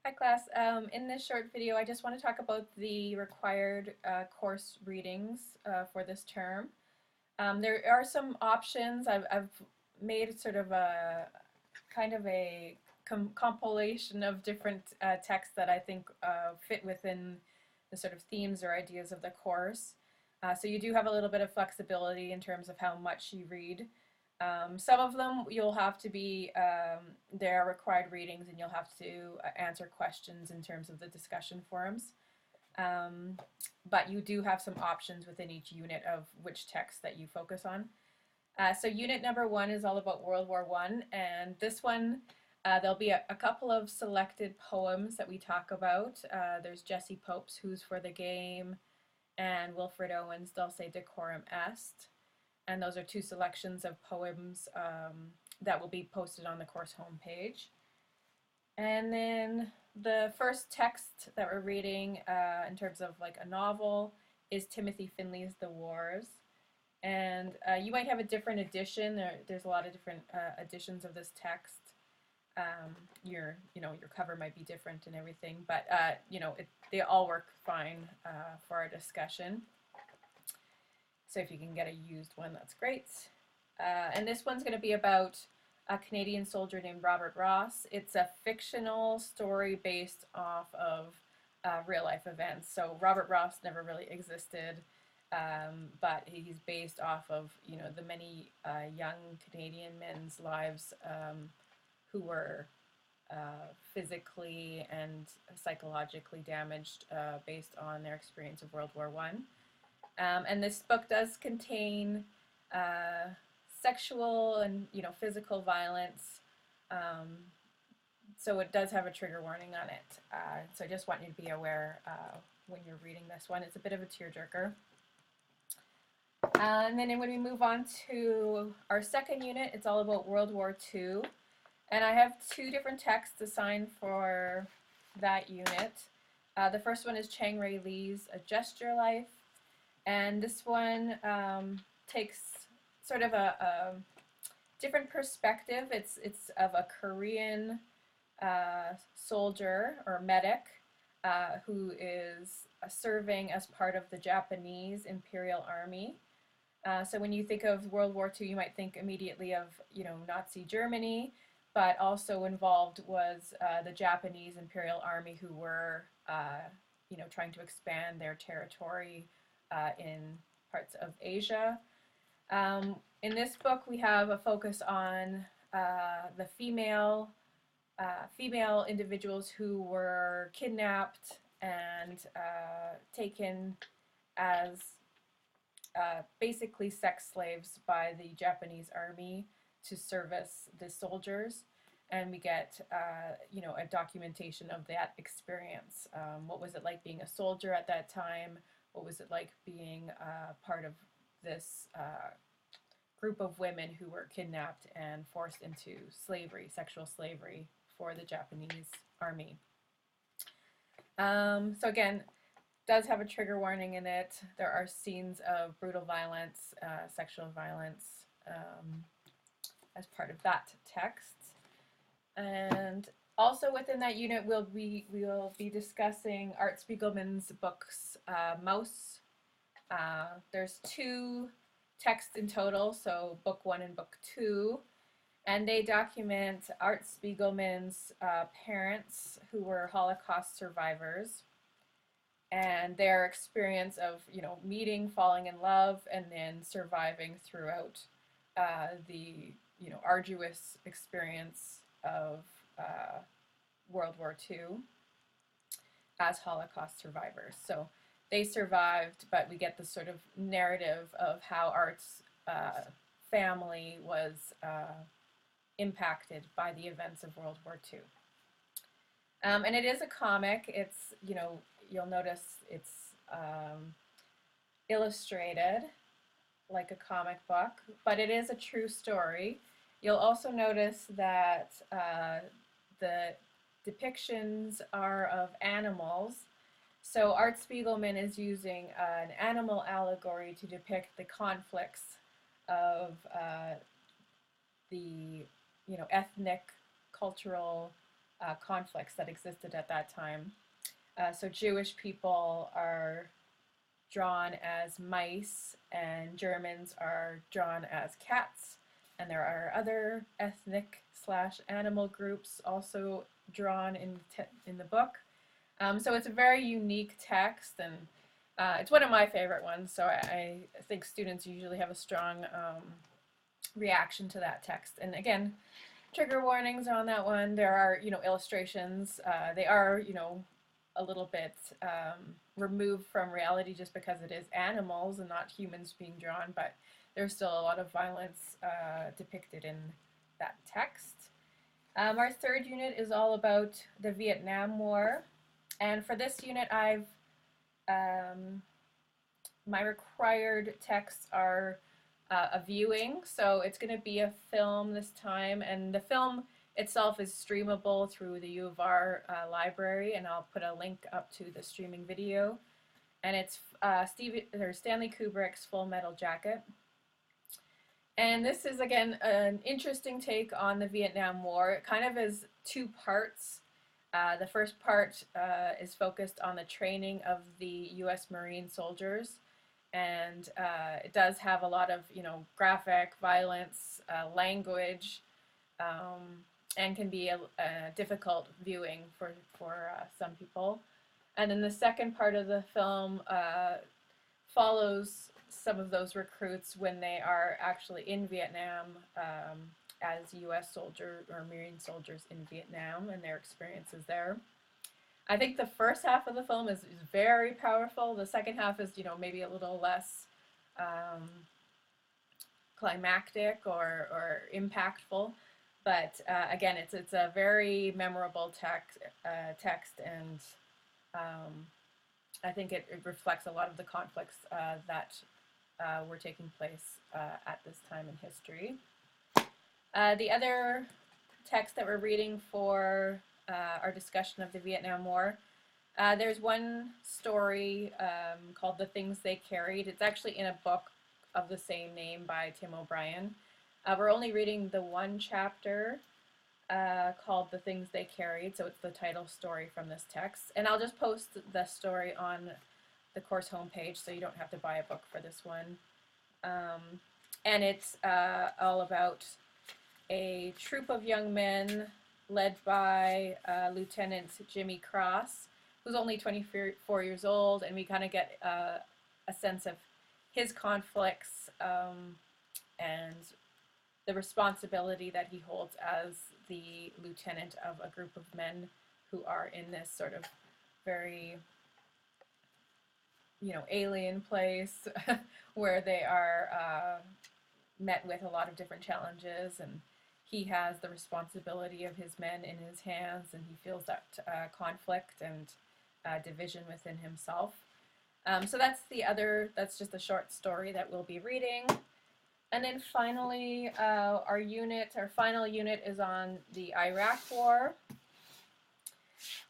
Hi class. In this short video I just want to talk about the required course readings for this term. There are some options. I've made sort of a kind of a compilation of different texts that I think fit within the sort of themes or ideas of the course. So you do have a little bit of flexibility in terms of how much you read. Some of them you'll have to be, they're required readings and you'll have to answer questions in terms of the discussion forums. But you do have some options within each unit of which text that you focus on. So unit number 1 is all about World War I, and this one there'll be a couple of selected poems that we talk about. There's Jessie Pope's Who's for the Game and Wilfred Owen's Dulce Decorum Est. And those are two selections of poems that will be posted on the course homepage. And then the first text that we're reading in terms of like a novel is Timothy Finley's The Wars. And you might have a different edition. There's a lot of different editions of this text. Your cover might be different and everything, but they all work fine for our discussion. So if you can get a used one, that's great. And this one's going to be about a Canadian soldier named Robert Ross. It's a fictional story based off of real life events. So Robert Ross never really existed, but he's based off of the many young Canadian men's lives who were physically and psychologically damaged based on their experience of World War I. And this book does contain sexual and physical violence, so it does have a trigger warning on it. So I just want you to be aware when you're reading this one. It's a bit of a tearjerker. And then when we move on to our second unit, it's all about World War II. And I have two different texts assigned for that unit. The first one is Chang Ray Lee's A Gesture Life. And this one takes sort of a different perspective. It's of a Korean soldier or medic who is serving as part of the Japanese Imperial Army. So when you think of World War II, you might think immediately of Nazi Germany, but also involved was the Japanese Imperial Army, who were trying to expand their territory in parts of Asia. In this book, we have a focus on the female individuals who were kidnapped and taken as basically sex slaves by the Japanese army to service the soldiers. And we get a documentation of that experience. What was it like being a soldier at that time? What was it like being part of this group of women who were kidnapped and forced into slavery, sexual slavery, for the Japanese army? So again, does have a trigger warning in it. There are scenes of brutal violence, sexual violence as part of that text. And also within that unit, we will be discussing Art Spiegelman's books, Mouse. There's two texts in total, so book 1 and book 2, and they document Art Spiegelman's parents who were Holocaust survivors and their experience of meeting, falling in love, and then surviving throughout the arduous experience of World War II as Holocaust survivors. So they survived, but we get the sort of narrative of how Art's family was impacted by the events of World War II. And it is a comic. It's, you'll notice it's illustrated like a comic book, but it is a true story. You'll also notice that the depictions are of animals. So Art Spiegelman is using an animal allegory to depict the conflicts of the ethnic, cultural conflicts that existed at that time. So Jewish people are drawn as mice, and Germans are drawn as cats. And there are other ethnic slash animal groups also drawn in the book. So it's a very unique text, and it's one of my favorite ones. So I think students usually have a strong reaction to that text. And again, trigger warnings on that one. There are, illustrations. They are, a little bit removed from reality just because it is animals and not humans being drawn, but there's still a lot of violence depicted in that text. Our third unit is all about the Vietnam War, and for this unit my required texts are a viewing, so it's going to be a film this time, and the film itself is streamable through the U of R library, and I'll put a link up to the streaming video. And it's Stanley Kubrick's Full Metal Jacket. And this is, again, an interesting take on the Vietnam War. It kind of is two parts. The first part is focused on the training of the U.S. Marine soldiers, and it does have a lot of, graphic violence, language, and can be a difficult viewing for some people. And then the second part of the film follows some of those recruits when they are actually in Vietnam as U.S. soldiers or Marine soldiers in Vietnam and their experiences there. I think the first half of the film is very powerful. The second half is, maybe a little less climactic or impactful. But again, it's a very memorable text, and I think it reflects a lot of the conflicts that were taking place at this time in history. The other text that we're reading for our discussion of the Vietnam War, there's one story called The Things They Carried. It's actually in a book of the same name by Tim O'Brien. We're only reading the one chapter called The Things They Carried, so it's the title story from this text. And I'll just post the story on the course homepage, so you don't have to buy a book for this one. And it's all about a troop of young men led by Lieutenant Jimmy Cross, who's only 24 years old, and we kind of get a sense of his conflicts and the responsibility that he holds as the lieutenant of a group of men who are in this sort of very, alien place where they are met with a lot of different challenges, and he has the responsibility of his men in his hands, and he feels that conflict and division within himself. So that's just a short story that we'll be reading. And then finally, our final unit is on the Iraq War.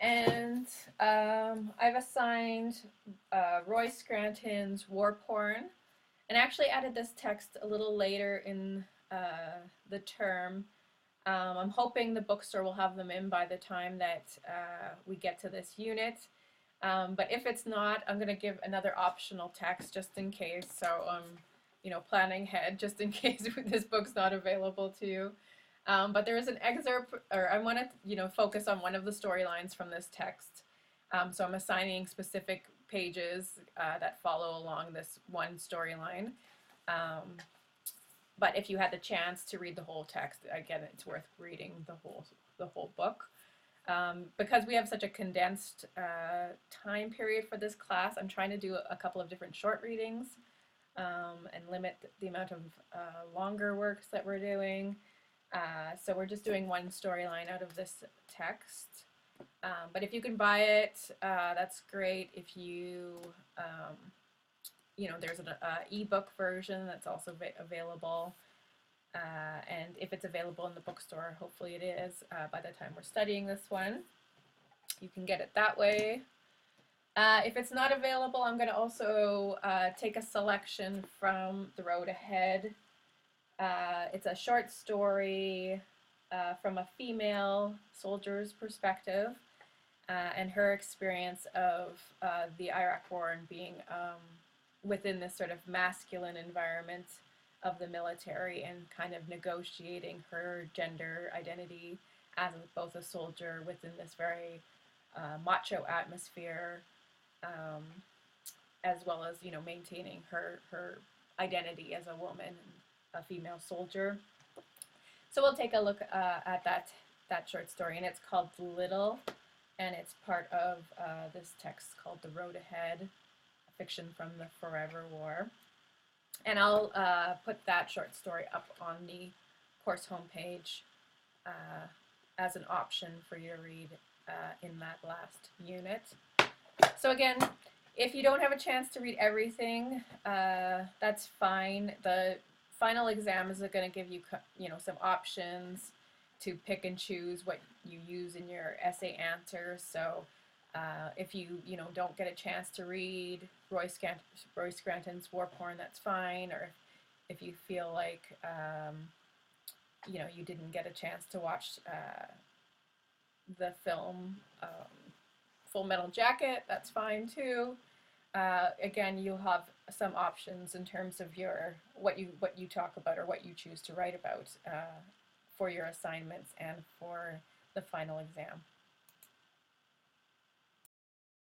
And I've assigned Roy Scranton's War Porn, and actually added this text a little later in the term. I'm hoping the bookstore will have them in by the time that we get to this unit. But if it's not, I'm going to give another optional text just in case. So planning ahead just in case this book's not available to you. But there is an excerpt, or I want to, focus on one of the storylines from this text. So I'm assigning specific pages that follow along this one storyline. But if you had the chance to read the whole text, again, it's worth reading the whole book. Because we have such a condensed time period for this class, I'm trying to do a couple of different short readings and limit the amount of longer works that we're doing. So we're just doing one storyline out of this text. But if you can buy it, that's great. If you, there's an ebook version that's also available. And if it's available in the bookstore, hopefully it is by the time we're studying this one. You can get it that way. If it's not available, I'm going to also take a selection from The Road Ahead. It's a short story from a female soldier's perspective, and her experience of the Iraq War and being within this sort of masculine environment of the military and kind of negotiating her gender identity as both a soldier within this very macho atmosphere, um, as well as maintaining her identity as a woman, a female soldier. So we'll take a look at that short story, and it's called Little, and it's part of this text called The Road Ahead, a fiction from the Forever War. And I'll put that short story up on the course homepage as an option for you to read in that last unit. So again, if you don't have a chance to read everything, that's fine. The final exam is going to give you, some options to pick and choose what you use in your essay answers. So if you don't get a chance to read Roy Scranton's War Porn, that's fine. Or if you feel like you didn't get a chance to watch the film Full Metal Jacket, that's fine too. Again, you'll have some options in terms of what you talk about or what you choose to write about for your assignments and for the final exam.